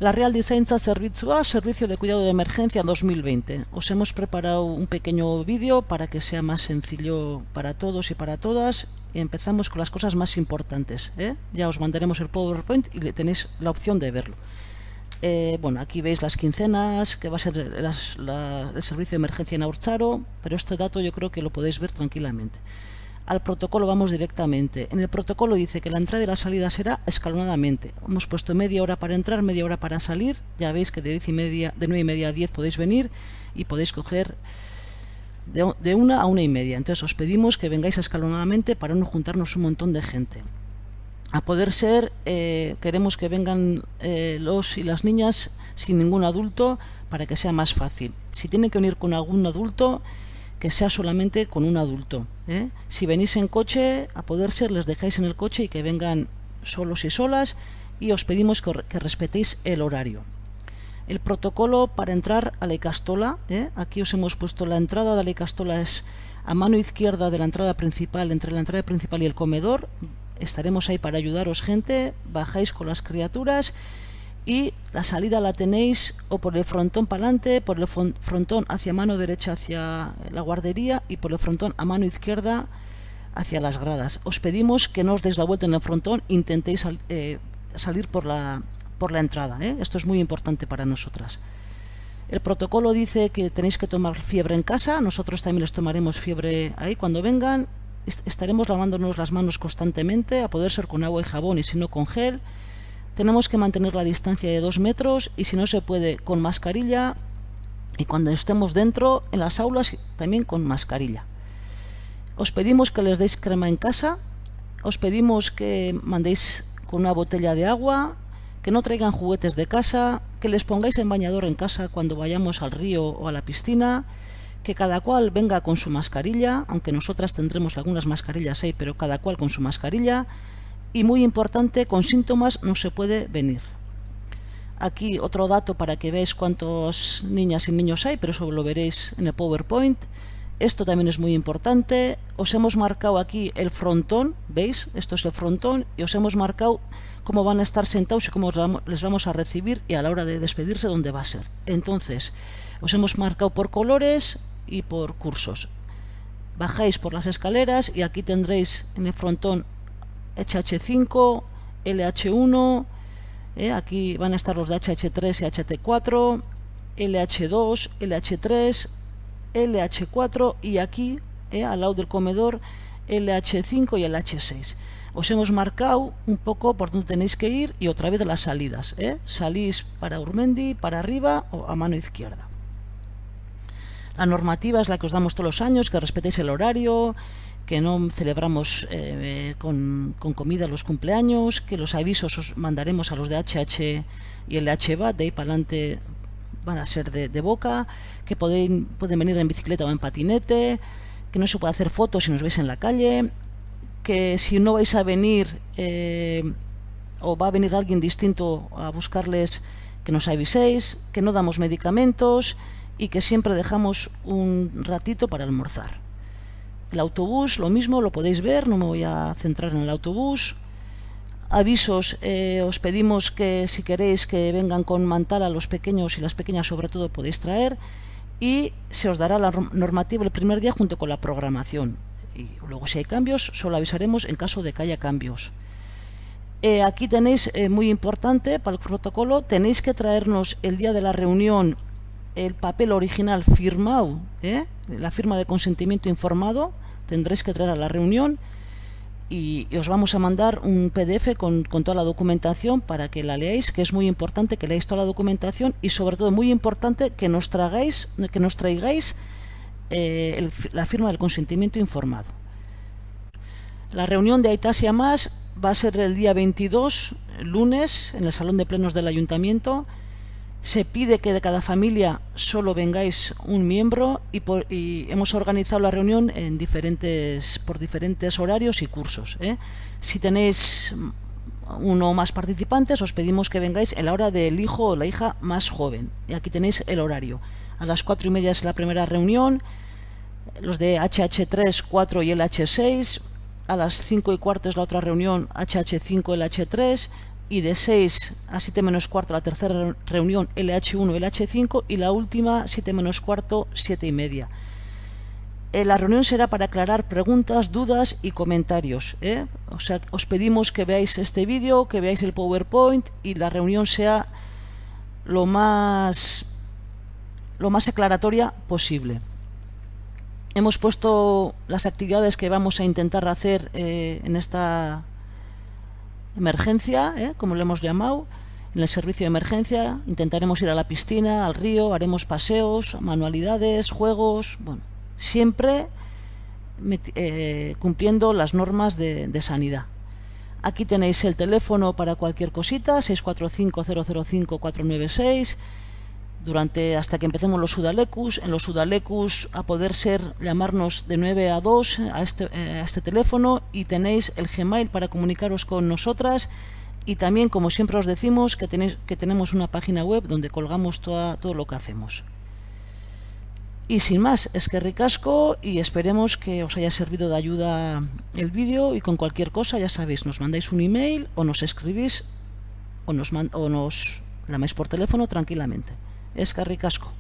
La Real Zaintza Zerbitzua, Servicio de Cuidado de Emergencia 2020. Os hemos preparado un pequeño vídeo para que sea más sencillo para todos y para todas. Y empezamos con las cosas más importantes, ¿eh? Ya os mandaremos el PowerPoint y tenéis la opción de verlo. Bueno, aquí veis las quincenas, que va a ser el servicio de emergencia en Haurtzaro, pero este dato yo creo que lo podéis ver tranquilamente. Al protocolo vamos directamente. En el protocolo dice que la entrada y la salida será escalonadamente. Hemos puesto media hora para entrar, media hora para salir. Ya veis que de 9:30 a 10 podéis venir y podéis coger de 1 a 1:30. Entonces os pedimos que vengáis escalonadamente para no juntarnos un montón de gente. A poder ser, queremos que vengan los y las niñas sin ningún adulto para que sea más fácil. Si tienen que venir con algún adulto, que sea solamente con un adulto, ¿eh? Si venís en coche, a poder ser, les dejáis en el coche y que vengan solos y solas, y os pedimos que respetéis el horario. El protocolo para entrar a la Ikastola, aquí os hemos puesto la entrada de la Ikastola, es a mano izquierda de la entrada principal, entre la entrada principal y el comedor. Estaremos ahí para ayudaros, gente. Bajáis con las criaturas y la salida la tenéis o por el frontón para adelante, por el frontón hacia mano derecha hacia la guardería y por el frontón a mano izquierda hacia las gradas. Os pedimos que no os deis la vuelta en el frontón, intentéis salir por la entrada, ¿eh? Esto es muy importante para nosotras. El protocolo dice que tenéis que tomar fiebre en casa, nosotros también les tomaremos fiebre ahí cuando vengan. Estaremos lavándonos las manos constantemente, a poder ser con agua y jabón y si no con gel. Tenemos que mantener la distancia de 2 metros y si no se puede con mascarilla, y cuando estemos dentro en las aulas también con mascarilla. Os pedimos que les deis crema en casa, os pedimos que mandéis con una botella de agua, que no traigan juguetes de casa, que les pongáis en bañador en casa cuando vayamos al río o a la piscina, que cada cual venga con su mascarilla, aunque nosotras tendremos algunas mascarillas ahí, pero cada cual con su mascarilla. Y muy importante, con síntomas no se puede venir. Aquí otro dato para que veáis cuántas niñas y niños hay, pero eso lo veréis en el PowerPoint. Esto también es muy importante. Os hemos marcado aquí el frontón, ¿veis? Esto es el frontón y os hemos marcado cómo van a estar sentados y cómo les vamos a recibir y a la hora de despedirse dónde va a ser. Entonces, os hemos marcado por colores y por cursos. Bajáis por las escaleras y aquí tendréis en el frontón HH5, LH1, aquí van a estar los de HH3 y HT4, LH2, LH3, LH4 y aquí, al lado del comedor, LH5 y LH6. Os hemos marcado un poco por dónde tenéis que ir y otra vez las salidas, salís para Urmendi, para arriba o a mano izquierda. La normativa es la que os damos todos los años, que respetéis el horario, que no celebramos con comida los cumpleaños, que los avisos os mandaremos a los de HH y LHBAT, de ahí para adelante van a ser de boca, que pueden venir en bicicleta o en patinete, que no se puede hacer fotos si nos veis en la calle, que si no vais a venir o va a venir alguien distinto a buscarles, que nos aviséis, que no damos medicamentos y que siempre dejamos un ratito para almorzar. El autobús, lo mismo, lo podéis ver, no me voy a centrar en el autobús. Avisos, os pedimos que si queréis que vengan con mantal a los pequeños y las pequeñas sobre todo podéis traer y se os dará la normativa el primer día junto con la programación. Y luego si hay cambios, solo avisaremos en caso de que haya cambios. Aquí tenéis, muy importante para el protocolo, tenéis que traernos el día de la reunión el papel original firmado, la firma de consentimiento informado, tendréis que traer a la reunión y os vamos a mandar un PDF con toda la documentación para que la leáis, que es muy importante que leáis toda la documentación y sobre todo muy importante que nos traigáis la firma del consentimiento informado. La reunión de Aitasia Más va a ser el día 22, lunes, en el salón de plenos del ayuntamiento. Se pide que de cada familia solo vengáis un miembro y hemos organizado la reunión por diferentes horarios y cursos. Si tenéis uno o más participantes, os pedimos que vengáis en la hora del hijo o la hija más joven. Y aquí tenéis el horario. A las 4:30 es la primera reunión, los de HH3, 4 y LH6. A las 5:15 es la otra reunión, HH5, LH3. y de 6 a 7 menos cuarto la tercera reunión LH1, LH5 y la última 7 menos cuarto, 7 y media. La reunión será para aclarar preguntas, dudas y comentarios, ¿eh? O sea, os pedimos que veáis este vídeo, que veáis el PowerPoint y la reunión sea lo más aclaratoria posible. Hemos puesto las actividades que vamos a intentar hacer en esta emergencia, como lo hemos llamado, en el servicio de emergencia. Intentaremos ir a la piscina, al río, haremos paseos, manualidades, juegos, bueno, siempre cumpliendo las normas de sanidad. Aquí tenéis el teléfono para cualquier cosita, 645-005-496, hasta que empecemos los Sudalecus. En los Sudalecus, a poder ser, llamarnos de 9 a 2 a este teléfono, y tenéis el Gmail para comunicaros con nosotras, y también, como siempre os decimos, que tenemos una página web donde colgamos todo lo que hacemos. Y sin más, eskerrik asko, y esperemos que os haya servido de ayuda el vídeo, y con cualquier cosa, ya sabéis, nos mandáis un email o nos escribís o nos llamáis por teléfono tranquilamente. Eskerrik asko.